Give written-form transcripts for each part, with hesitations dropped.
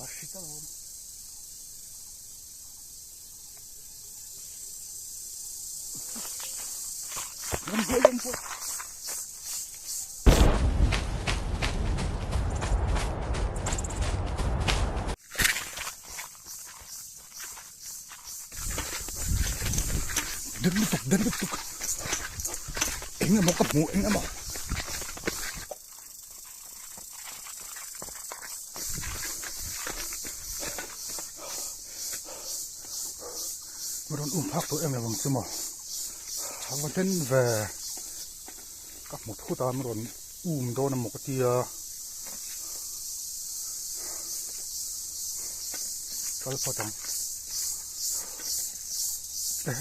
맛있다. 연포. Đến tục. Anh là một cặp mũ, anh là một. Mà đón phát tụi em là bằng chứ mà. Và trên về các một khu ta mà đón đó là một cái tia cho nó chẳng đấy.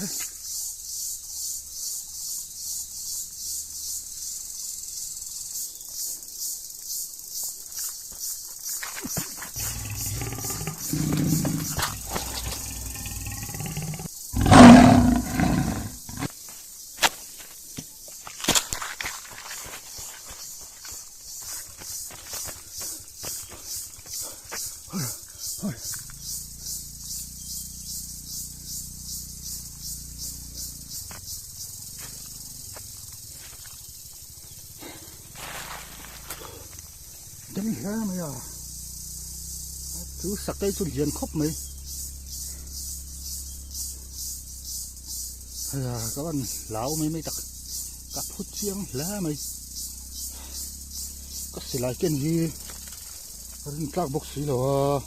Thôi. Đến ra mày à, cứ sặc cây chuột diền khóc mày. Hay à, các bạn lão mấy tặc cặp phút chiang lá mày, có xì lại cái gì, các bốc xí rồi.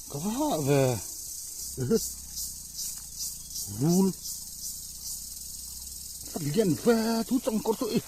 Có về vun phát liền về thú trong con tụi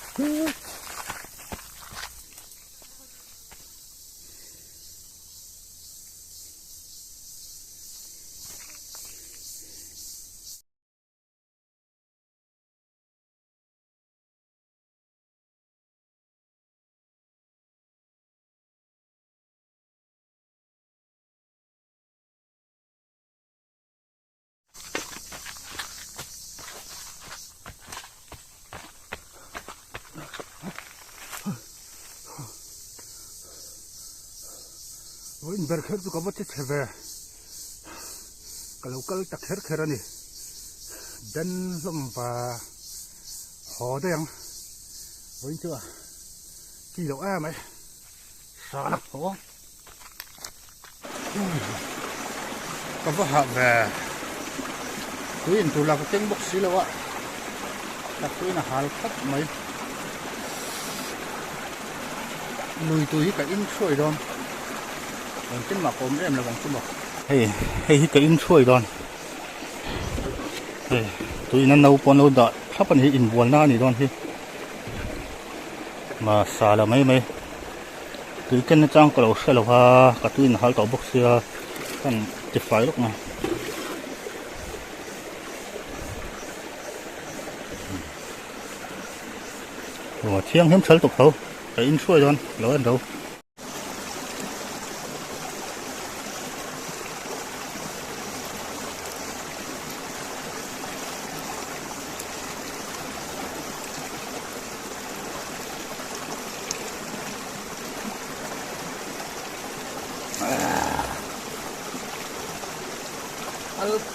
với ver khét tụi có vật chết về kalau tak kher này dan lom và họ đây với chưa kỳ độ a mày sợ lắm hổ có vật hạ về tuy nhiên tụi là cái tiếng bốc xí đâu ạ, đặc tuy là hal khắp mấy lùi túi cái in xuôi đòn trên mặt ốm em là bằng chung bọc hay cái in xuôi đòn tụi nó nấu pon nấu đọt khắp anh in buồn na này đòn hi mà xả là mấy tụi cái nó trang cái lẩu xe lẩu ha cả tụi nó hal tàu bốc xe kan chụp phải lúc này rồi chiang hiếm sớm tục đâu cái in xuôi đòn lỡ ăn đâu.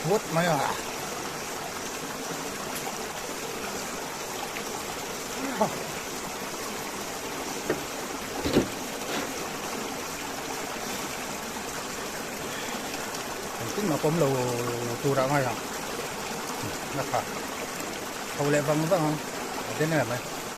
Hút mấy à tính mà cũng lâu tu ra ngay hả nó phải hầu lệ vâng không thế này là mấy